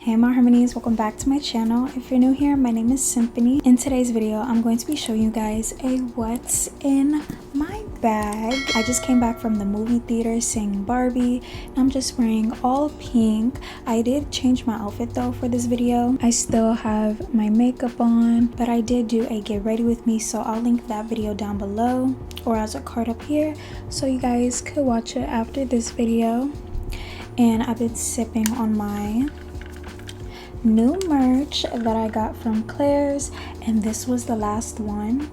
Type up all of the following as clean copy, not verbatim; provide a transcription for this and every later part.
Hey my harmonies, welcome back to my channel. If you're new here, my name is Symphony. In today's video, I'm going to be showing you guys a what's in my bag. I just came back from the movie theater seeing Barbie and I'm just wearing all pink. I did change my outfit though for this video. I still have my makeup on, but I did do a get ready with me, so I'll link that video down below or as a card up here so you guys could watch it after this video. And I've been sipping on my new merch that I got from Claire's, and this was the last one,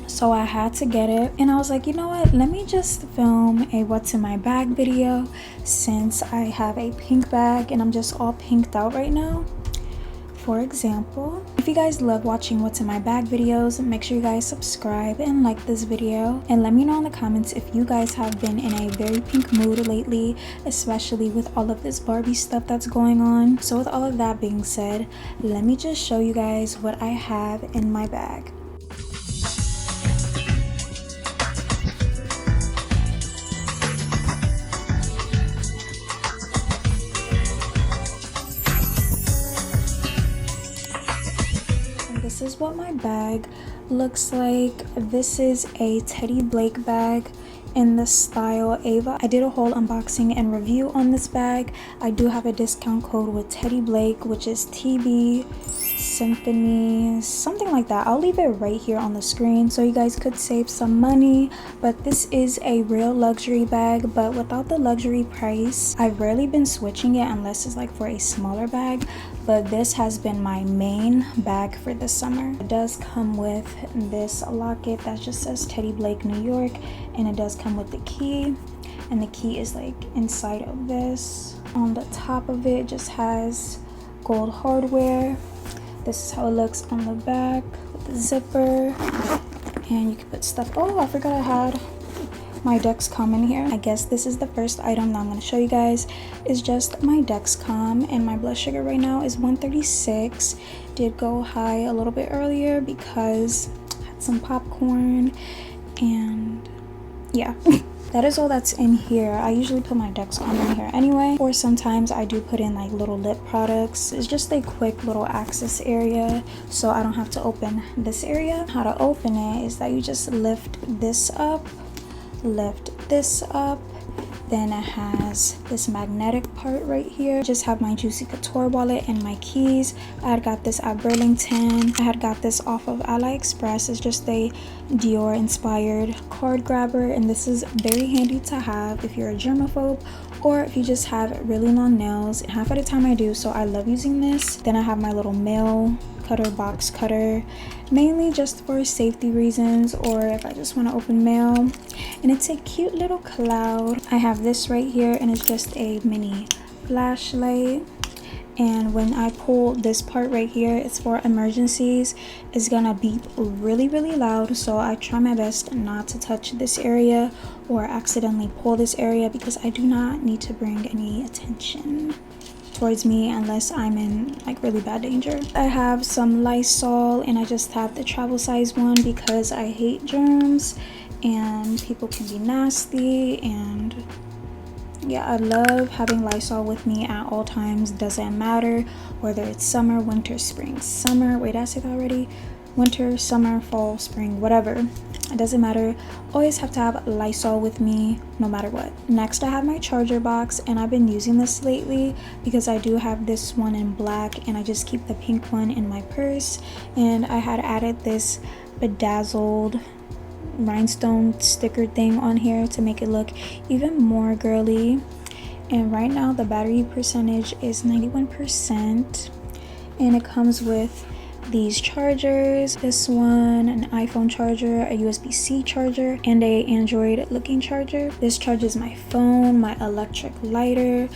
so I had to get it. And I was like, you know what, let me just film a what's in my bag video since I have a pink bag and I'm just all pinked out right now. For example, if you guys love watching what's in my bag videos, make sure you guys subscribe and like this video, and let me know in the comments if you guys have been in a very pink mood lately, especially with all of this Barbie stuff that's going on. So with all of that being said, let me just show you guys what I have in my bag. This is what my bag looks like. This is a Teddy Blake bag in the style Ava. I did a whole unboxing and review on this bag. I do have a discount code with Teddy Blake, which is TB Symphony, something like that. I'll leave it right here on the screen so you guys could save some money. But this is a real luxury bag, but without the luxury price. I've rarely been switching it unless it's like for a smaller bag, but this has been my main bag for the summer. It does come with this locket that just says Teddy Blake New York, and it does come with the key, and the key is like inside of this. On the top of it just has gold hardware. This is how it looks on the back with the zipper, and you can put stuff. Oh, I forgot I had my Dexcom in here. I guess this is the first item that I'm going to show you guys. Is just my Dexcom, and my blood sugar right now is 136. Did go high a little bit earlier because I had some popcorn, and yeah. That is all that's in here. I usually put my Dexcom in here anyway, or sometimes I do put in like little lip products. It's just a quick little access area so I don't have to open this area. How to open it is that you just lift this up, then it has this magnetic part right here. Just have my Juicy Couture wallet and my keys. I had got this at Burlington. I had got this off of AliExpress. It's just a Dior inspired card grabber, and this is very handy to have if you're a germaphobe or if you just have really long nails. Half of the time I do, so I love using this. Then I have my little mail cutter, box cutter, mainly just for safety reasons or if I just want to open mail. And it's a cute little cloud. I have this right here, and it's just a mini flashlight. And when I pull this part right here, it's for emergencies. It's gonna beep really loud, so I try my best not to touch this area or accidentally pull this area because I do not need to bring any attention towards me unless I'm in like really bad danger. I have some Lysol, and I just have the travel size one because I hate germs and people can be nasty, and yeah, I love having Lysol with me at all times. Doesn't matter whether it's summer, winter, spring, summer. Wait, did I say that already? Winter, summer, fall, spring, whatever. It doesn't matter. Always have to have Lysol with me no matter what. Next, I have my charger box, and I've been using this lately because I do have this one in black, and I just keep the pink one in my purse. And I had added this bedazzled rhinestone sticker thing on here to make it look even more girly. And right now the battery percentage is 91%, and it comes with these chargers. This one, an iPhone charger, a USB-C charger, and a Android looking charger. This charges my phone, my electric lighter,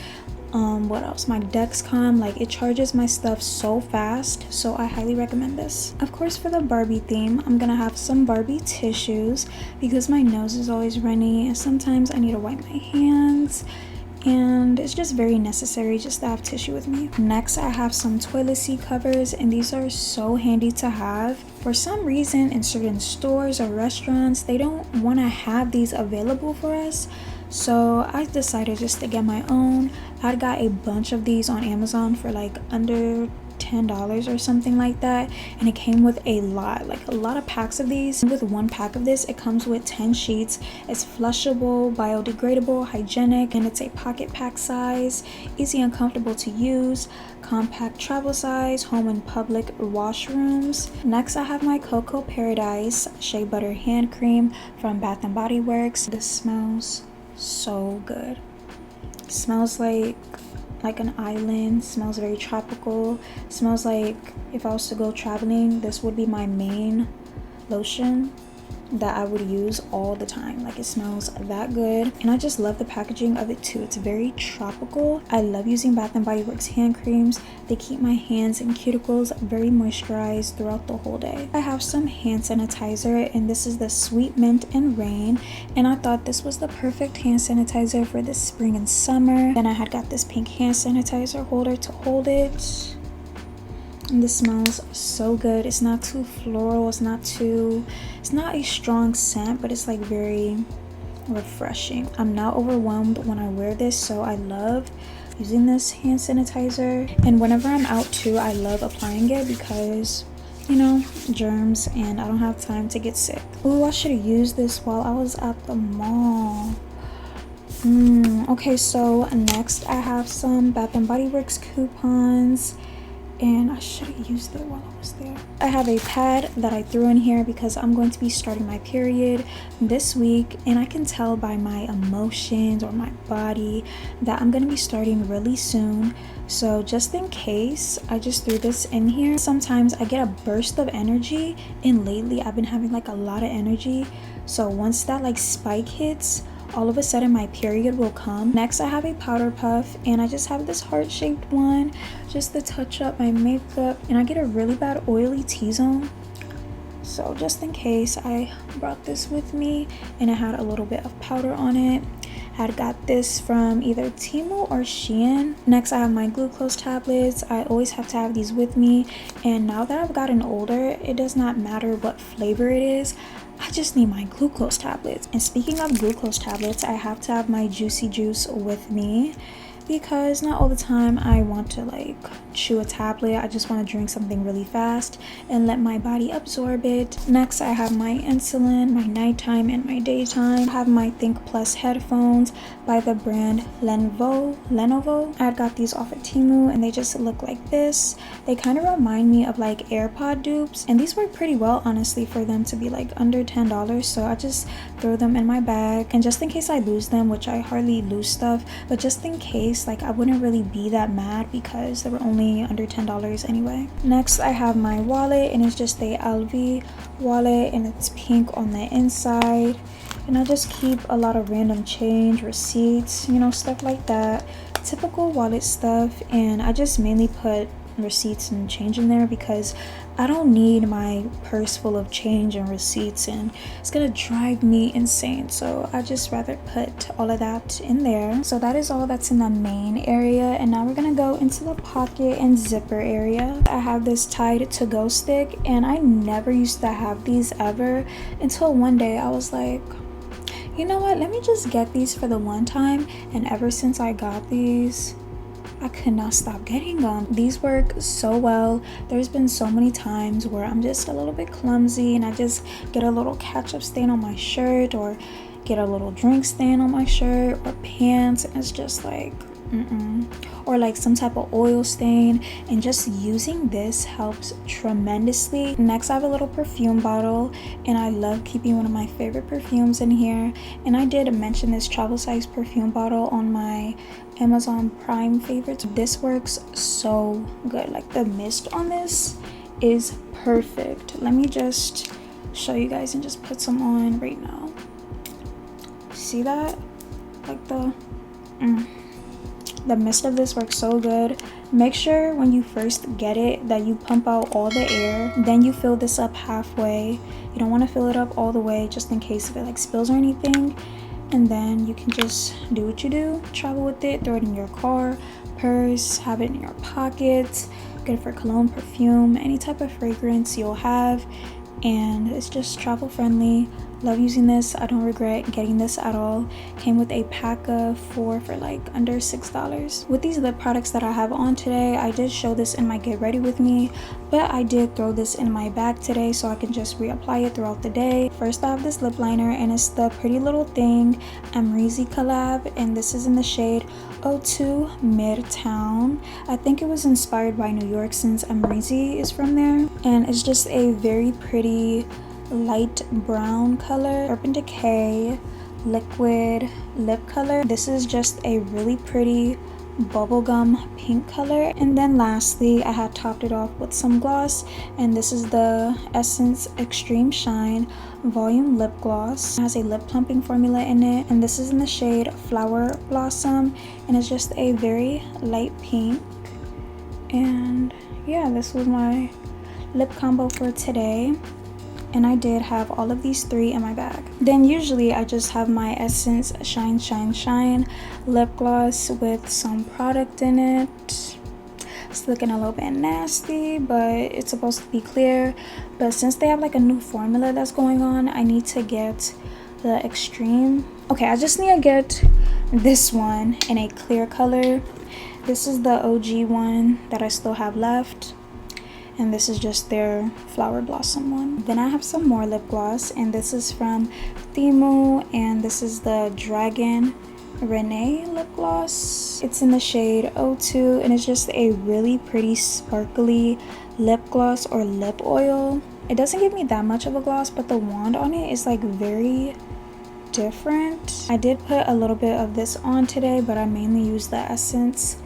what else, my Dexcom. Like, it charges my stuff so fast, so I highly recommend this. Of course, for the Barbie theme, I'm gonna have some Barbie tissues because my nose is always runny and sometimes I need to wipe my hands, and it's just very necessary just to have tissue with me. Next, I have some toilet seat covers, and these are so handy to have. For some reason in certain stores or restaurants, they don't want to have these available for us, so I decided just to get my own I got a bunch of these on Amazon for like under $10 or something like that, and it came with a lot of packs of these. With one pack of this, it comes with 10 sheets. It's flushable, biodegradable, hygienic, and it's a pocket pack size, easy and comfortable to use, compact travel size, home and public washrooms. Next, I have my Cocoa Paradise Shea Butter Hand Cream from Bath & Body Works. This smells so good. It smells like an island, smells very tropical, smells like if I was to go traveling, this would be my main lotion that I would use all the time. Like, it smells that good, and I just love the packaging of it too. It's very tropical. I love using Bath & Body Works hand creams. They keep my hands and cuticles very moisturized throughout the whole day. I have some hand sanitizer, and this is the Sweet Mint and Rain, and I thought this was the perfect hand sanitizer for this spring and summer. Then I had got this pink hand sanitizer holder to hold it. And this smells so good. It's not too floral, it's not a strong scent, but it's like very refreshing. I'm not overwhelmed when I wear this, so I love using this hand sanitizer. And whenever I'm out too, I love applying it because, you know, germs, and I don't have time to get sick. Ooh, I should have used this while I was at the mall. Okay, so next I have some Bath & Body Works coupons, and I should have used it while I was there. I have a pad that I threw in here because I'm going to be starting my period this week, and I can tell by my emotions or my body that I'm going to be starting really soon. So just in case, I just threw this in here. Sometimes I get a burst of energy, and lately I've been having like a lot of energy. So once that like spike hits, all of a sudden my period will come. Next, I have a powder puff, and I just have this heart-shaped one just to touch up my makeup, and I get a really bad oily T-zone, so just in case, I brought this with me, and it had a little bit of powder on it. I had got this from either Temu or SHEIN. Next, I have my glucose tablets. I always have to have these with me, and now that I've gotten older, it does not matter what flavor it is. I just need my glucose tablets. And speaking of glucose tablets, I have to have my Juicy Juice with me because not all the time I want to like chew a tablet. I just want to drink something really fast and let my body absorb it. Next, I have my insulin, my nighttime and my daytime. I have my Think Plus headphones by the brand Lenovo. I got these off of Temu, and they just look like this. They kind of remind me of like AirPod dupes, and these work pretty well honestly for them to be like under $10, so I just throw them in my bag. And just in case I lose them, which I hardly lose stuff, but just in case, like, I wouldn't really be that mad because they were only under $10 anyway. Next, I have my wallet, and it's just a LV wallet, and it's pink on the inside. And I just keep a lot of random change, receipts, you know, stuff like that. Typical wallet stuff. And I just mainly put receipts and change in there because I don't need my purse full of change and receipts, and it's gonna drive me insane. So I just rather put all of that in there. So that is all that's in the main area, and now we're gonna go into the pocket and zipper area. I have this Tide to Go stick, and I never used to have these ever until one day I was like, you know what, let me just get these for the one time. And ever since I got these, I could not stop getting them. These work so well. There's been so many times where I'm just a little bit clumsy and I just get a little ketchup stain on my shirt, or get a little drink stain on my shirt or pants, and it's just like or like some type of oil stain, and just using this helps tremendously. Next, I have a little perfume bottle, and I love keeping one of my favorite perfumes in here, and I did mention this travel size perfume bottle on my Amazon Prime favorites. This works so good. Like, the mist on this is perfect. Let me just show you guys and just put some on right now. See that? Like the mist of this works so good. Make sure when you first get it that you pump out all the air, then you fill this up halfway. You don't want to fill it up all the way just in case if it like spills or anything, and then you can just do what you do, travel with it, throw it in your car, purse, have it in your pockets, good for cologne, perfume, any type of fragrance you'll have, and it's just travel friendly. Love using this. I don't regret getting this at all. Came with a pack of 4 for like under $6. With these lip products that I have on today, I did show this in my get ready with me, but I did throw this in my bag today so I can just reapply it throughout the day. First, I have this lip liner, and it's the Pretty Little Thing 𝐔𝐍 collab, and this is in the shade 𝐂2 Midtown. I think it was inspired by New York since 𝐔𝐍 is from there, and it's just a very pretty light brown color. Urban Decay liquid lip color. This is just a really pretty bubblegum pink color. And then lastly, I had topped it off with some gloss, and this is the Essence Extreme Shine Volume Lip Gloss. It has a lip plumping formula in it, and this is in the shade Flower Blossom, and it's just a very light pink. And yeah, this was my lip combo for today, and I did have all of these 3 in my bag. Then usually I just have my Essence Shine Shine Shine lip gloss with some product in it. It's looking a little bit nasty, but it's supposed to be clear. But since they have like a new formula that's going on, I need to get the extreme. Okay, I just need to get this one in a clear color. This is the OG one that I still have left, and this is just their Flower Blossom one. Then I have some more lip gloss, and this is from 𝐷𝐄𝐒, and this is the Dragon Renee lip gloss. It's in the shade 𝐂2, and it's just a really pretty sparkly lip gloss or lip oil. It doesn't give me that much of a gloss, but the wand on it is like very different. I did put a little bit of this on today, but I mainly used the Essence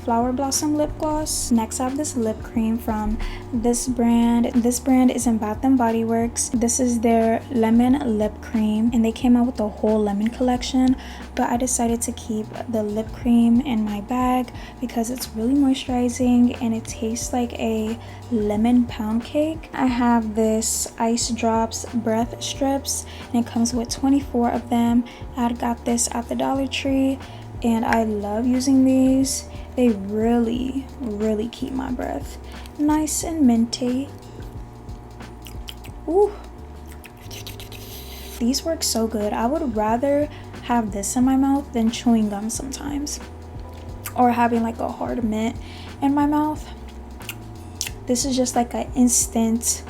Flower Blossom lip gloss. Next, I have this lip cream from this brand. This brand is in Bath and Body Works. This is their lemon lip cream, and they came out with the whole lemon collection, but I decided to keep the lip cream in my bag because it's really moisturizing and it tastes like a lemon pound cake. I have this Ice Drops breath strips, and it comes with 24 of them. I got this at the Dollar Tree, and I love using these. They really keep my breath nice and minty. Ooh, these work so good. I would rather have this in my mouth than chewing gum sometimes, or having like a hard mint in my mouth. This is just like an instant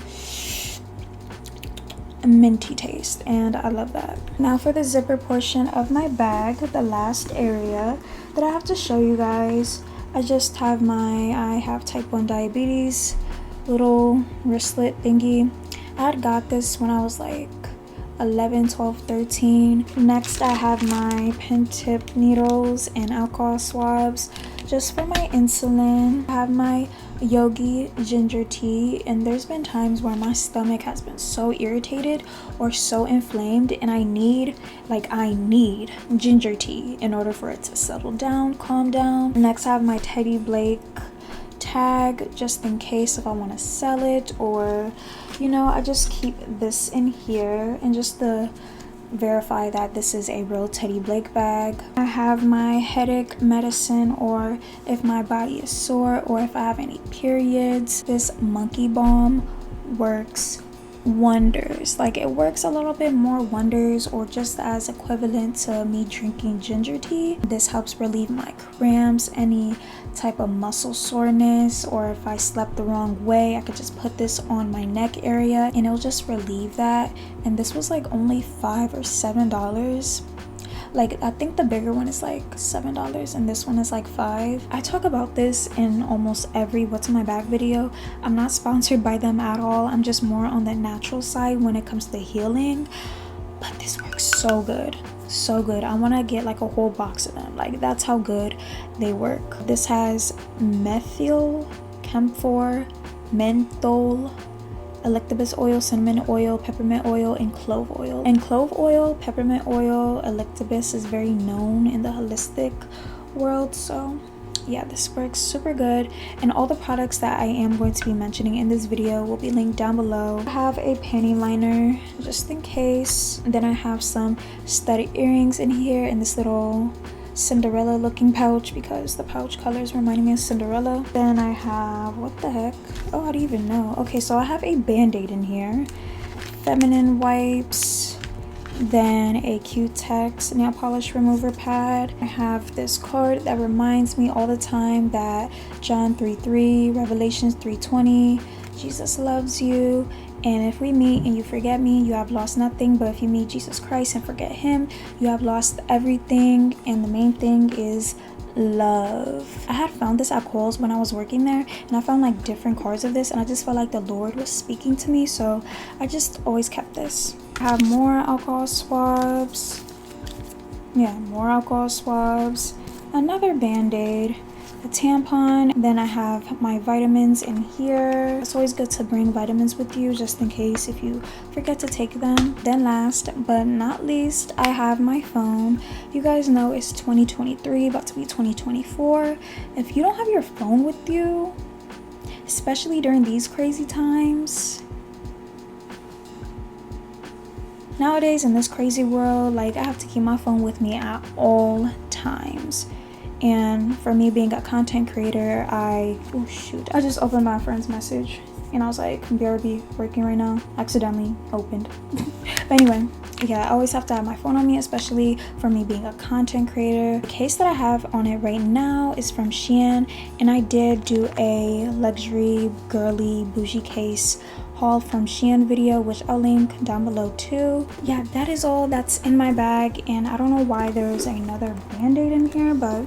minty taste, and I love that. Now for the zipper portion of my bag, the last area that I have to show you guys, I just have my I have type 1 diabetes little wristlet thingy. I had got this when I was like 11, 12, 13. Next, I have my pen tip needles and alcohol swabs just for my insulin. I have my yogi ginger tea, and there's been times where my stomach has been so irritated or so inflamed, and I need ginger tea in order for it to settle down, calm down. Next, I have my Teddy Blake tag just in case if I want to sell it, or you know, I just keep this in here and just to verify that this is a real Teddy Blake bag. I have my headache medicine, or if my body is sore, or if I have any periods. This monkey balm works wonders. Like, it works a little bit more wonders, or just as equivalent to me drinking ginger tea. This helps relieve my cramps, any type of muscle soreness, or if I slept the wrong way, I could just put this on my neck area and it'll just relieve that. And this was like only $5 or $7. Like, I think the bigger one is like $7 and this one is like $5. I talk about this in almost every what's in my bag video. I'm not sponsored by them at all. I'm just more on the natural side when it comes to healing, but this works so good, so good. I want to get like a whole box of them. Like, that's how good they work. This has methyl, camphor, menthol, eucalyptus oil, cinnamon oil, peppermint oil, and clove oil. And clove oil, peppermint oil, eucalyptus is very known in the holistic world, so yeah, this works super good. And all the products that I am going to be mentioning in this video will be linked down below. I have a panty liner just in case. And then I have some studded earrings in here in this little Cinderella looking pouch because the pouch colors reminding me of Cinderella. Then I have, what the heck? Oh, I don't even know. Okay, so I have a band-aid in here. feminine wipes, then a Q-Tex nail polish remover pad. I have this card that reminds me all the time that John 3:3, Revelations 3:20, Jesus loves you, and if we meet and you forget me, you have lost nothing, but if you meet Jesus Christ and forget him, you have lost everything. And the main thing is love. I had found this at Kohl's when I was working there, and I found like different cards of this, and I just felt like the Lord was speaking to me, so I just always kept this. I have more alcohol swabs. Yeah, more alcohol swabs, another band-aid, a tampon. Then I have my vitamins in here. It's always good to bring vitamins with you just in case if you forget to take them. Then last but not least, I have my phone. You guys know it's 2023, about to be 2024. If you don't have your phone with you, especially during these crazy times, nowadays in this crazy world, like, I have to keep my phone with me at all times. And for me being a content creator, I just opened my friend's message and I was like, BRB working right now, accidentally opened. But anyway, yeah, I always have to have my phone on me, especially for me being a content creator. The case that I have on it right now is from SHEIN, and I did do a luxury girly bougie case haul from SHEIN video, which I'll link down below too. Yeah, that is all that's in my bag, and I don't know why there's another band-aid in here, but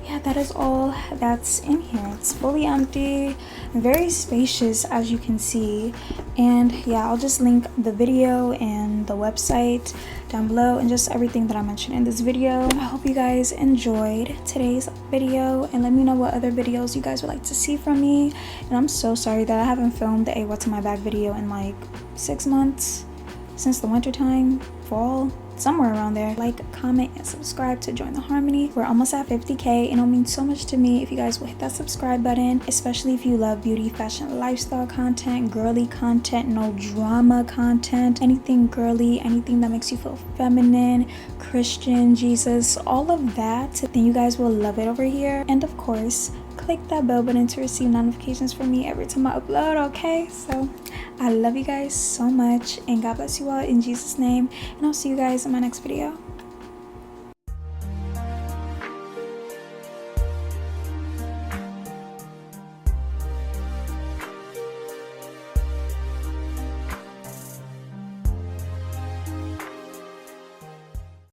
yeah, that is all that's in here. It's fully empty, very spacious as you can see. And yeah, I'll just link the video and the website down below and just everything that I mentioned in this video. I hope you guys enjoyed today's video, and let me know what other videos you guys would like to see from me. And I'm so sorry that I haven't filmed a what's in my bag video in like 6 months, since the winter time, fall, somewhere around there. Like, comment, and subscribe to join the harmony. We're almost at 50K, and it'll mean so much to me if you guys will hit that subscribe button, especially if you love beauty, fashion, lifestyle content, girly content, no drama content, anything girly, anything that makes you feel feminine, Christian, Jesus, all of that, then you guys will love it over here. And of course, click that bell button to receive notifications from me every time I upload. Okay, so I love you guys so much, and God bless you all in Jesus' name, and I'll see you guys in my next video.